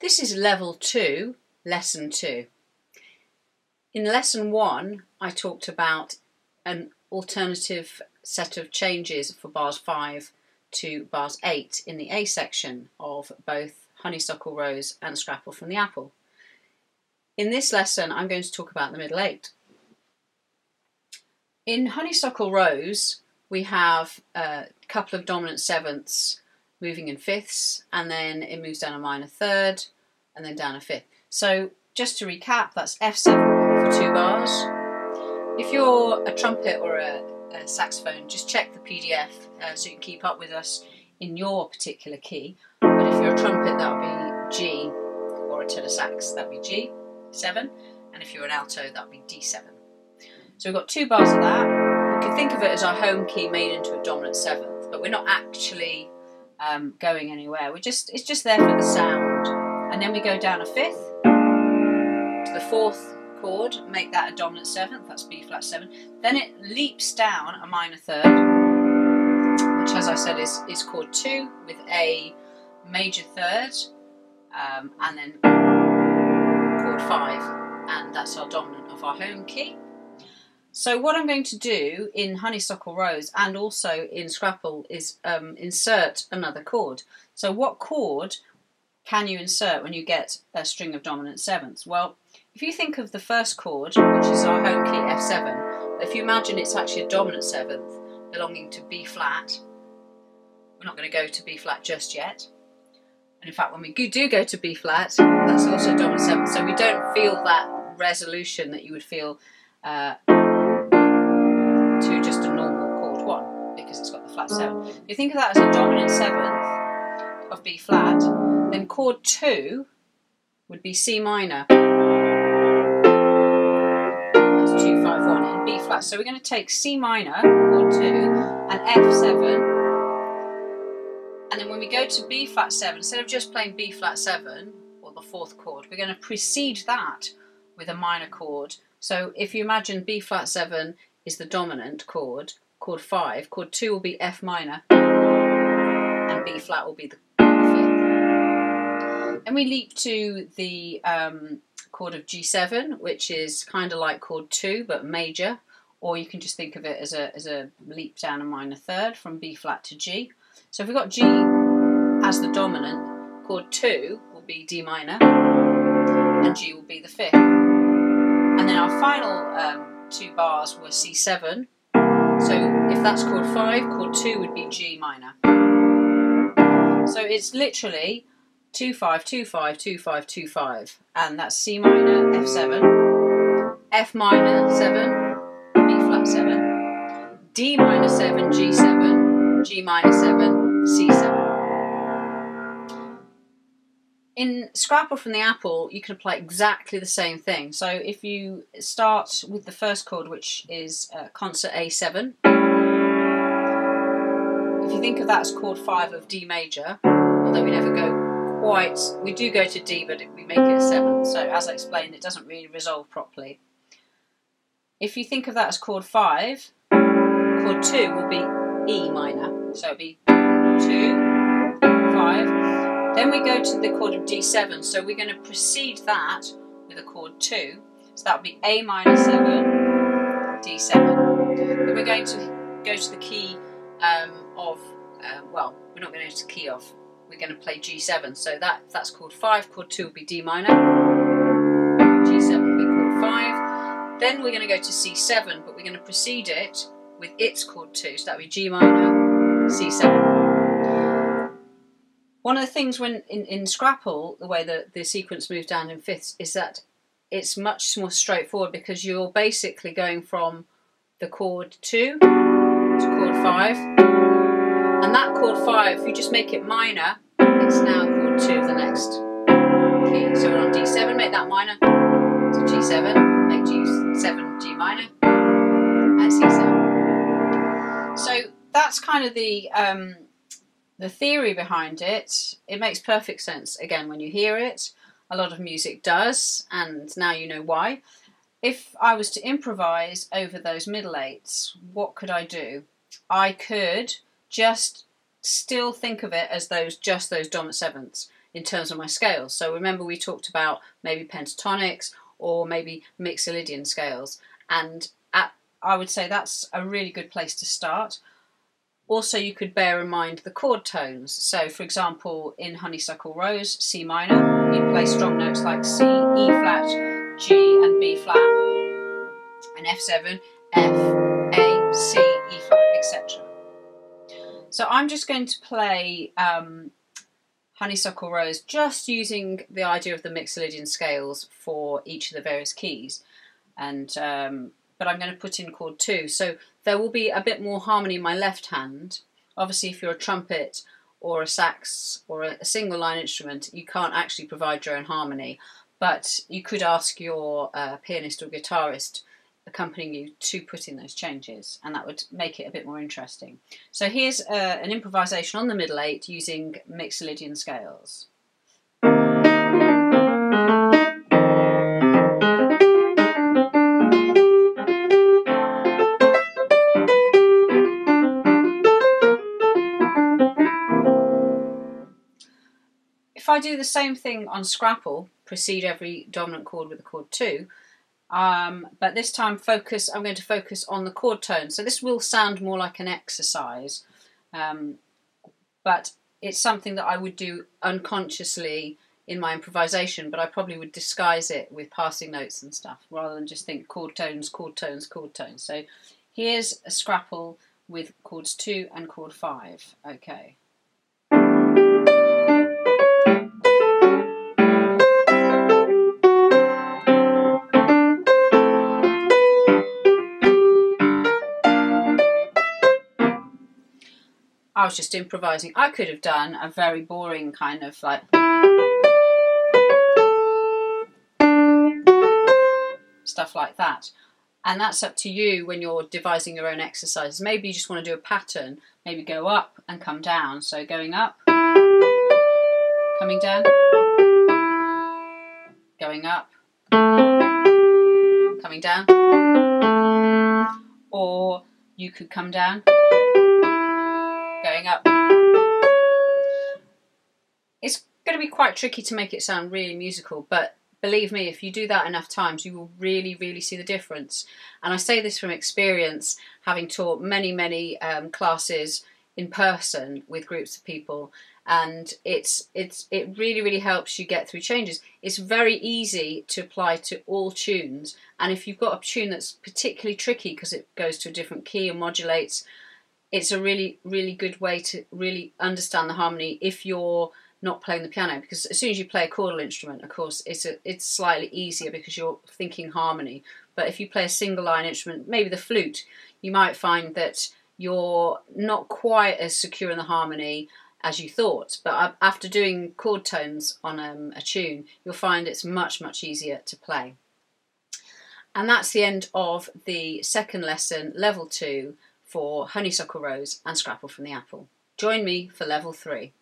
This is level 2, lesson 2. In lesson 1, I talked about an alternative set of changes for bars 5 to bars 8 in the A section of both Honeysuckle Rose and Scrapple from the Apple. In this lesson, I'm going to talk about the middle 8. In Honeysuckle Rose, we have a couple of dominant sevenths moving in fifths, and then it moves down a minor third, and then down a fifth. So just to recap, that's F7 for 2 bars. If you're a trumpet or a saxophone, just check the PDF so you can keep up with us in your particular key. But if you're a trumpet, that would be G, or a tenor sax, that would be G7, and if you're an alto, that would be D7. So we've got 2 bars of that. We can think of it as our home key made into a dominant seventh, but we're not actually going anywhere. It's just there for the sound. And then we go down a fifth to the 4th chord, make that a dominant seventh, that's B flat 7. Then it leaps down a minor third, which, as I said, is chord 2 with a major third, and then chord 5, and that's our dominant of our home key. So what I'm going to do in Honeysuckle Rose and also in Scrapple is insert another chord. So what chord can you insert when you get a string of dominant sevenths? Well, if you think of the first chord, which is our home key F7, if you imagine it's actually a dominant seventh belonging to B flat, we're not going to go to B flat just yet. And in fact, when we do go to B flat, that's also a dominant seventh. So we don't feel that resolution that you would feel to just a normal chord 1, because it's got the flat 7. If you think of that as a dominant seventh of B flat, then chord 2 would be C minor. That's 2, 5, 1 in B flat. So we're going to take C minor, chord 2, and F7, and then when we go to B flat 7, instead of just playing B flat 7, or the 4th chord, we're going to precede that with a minor chord. So if you imagine B flat 7 is the dominant chord, chord 5, chord 2 will be F minor, and B flat will be the 5th. And we leap to the chord of G7, which is kind of like chord 2 but major, or you can just think of it as a leap down a minor third from B flat to G. So if we've got G as the dominant, chord 2 will be D minor, and G will be the 5th. And then our final 2 bars were C7. So if that's chord 5, chord 2 would be G minor. So it's literally 2, 5, 2, 5, 2, 5, 2, 5. And that's C minor, F7, F minor 7, B flat 7, D minor 7, G7, G minor 7, C7. In Scrapple from the Apple, you can apply exactly the same thing. So if you start with the first chord, which is concert A7, if you think of that as chord 5 of D major, although we never go quite, we do go to D, but we make it a 7. So as I explained, it doesn't really resolve properly. If you think of that as chord 5, chord 2 will be E minor. So it'll be 2, 5. Then we go to the chord of D7, so we're going to precede that with a chord 2, so that would be A minor 7, D7. Then we're going to go to the key well, we're not going to go to the key of, we're going to play G7, so that's chord 5, chord 2 will be D minor, G7 will be chord 5. Then we're going to go to C7, but we're going to precede it with its chord 2, so that would be G minor, C7. One of the things when in Scrapple, the way that the sequence moves down in fifths, is that it's much more straightforward, because you're basically going from the chord 2 to chord 5, and that chord 5, if you just make it minor, it's now chord 2 of the next key. So we're on D7, make that minor, to G7, make G7 G minor, and C7. So that's kind of the theory behind it. It makes perfect sense, again, when you hear it. A lot of music does, and now you know why. If I was to improvise over those middle 8s, what could I do? I could just still think of it as just those dominant sevenths. in terms of my scales. So remember we talked about maybe pentatonics or maybe Mixolydian scales, and I would say that's a really good place to start. Also, you could bear in mind the chord tones. So, for example, in Honeysuckle Rose, C minor, you play strong notes like C, E flat, G and B flat, and F7, F, A, C, E flat, etc. So I'm just going to play Honeysuckle Rose just using the idea of the Mixolydian scales for each of the various keys. And but I'm going to put in chord 2. So there will be a bit more harmony in my left hand. Obviously, if you're a trumpet or a sax or a single line instrument, you can't actually provide your own harmony. But you could ask your pianist or guitarist accompanying you to put in those changes, and that would make it a bit more interesting. So here's an improvisation on the middle 8 using Mixolydian scales. If I do the same thing on Scrapple, precede every dominant chord with a chord 2, but this time I'm going to focus on the chord tone. So this will sound more like an exercise, but it's something that I would do unconsciously in my improvisation, but I probably would disguise it with passing notes and stuff, rather than just think chord tones, chord tones, chord tones. So here's a Scrapple with chords 2 and chord 5. Okay. I was just improvising. I could have done a very boring kind of like stuff like that. And that's up to you when you're devising your own exercises. Maybe you just want to do a pattern. Maybe go up and come down. So going up, coming down, going up, coming down. Or you could come down, going up. It's going to be quite tricky to make it sound really musical, but believe me, if you do that enough times, you will really, really see the difference. And I say this from experience, having taught many classes in person with groups of people, and it really, really helps you get through changes. It's very easy to apply to all tunes, and if you've got a tune that's particularly tricky because it goes to a different key and modulates, it's a really, really good way to really understand the harmony if you're not playing the piano, because as soon as you play a chordal instrument, of course, it's slightly easier because you're thinking harmony. But if you play a single line instrument, maybe the flute, you might find that you're not quite as secure in the harmony as you thought. But after doing chord tones on a tune, you'll find it's much, much easier to play. And that's the end of the second lesson, level 2, for Honeysuckle Rose and Scrapple from the Apple. Join me for level 3.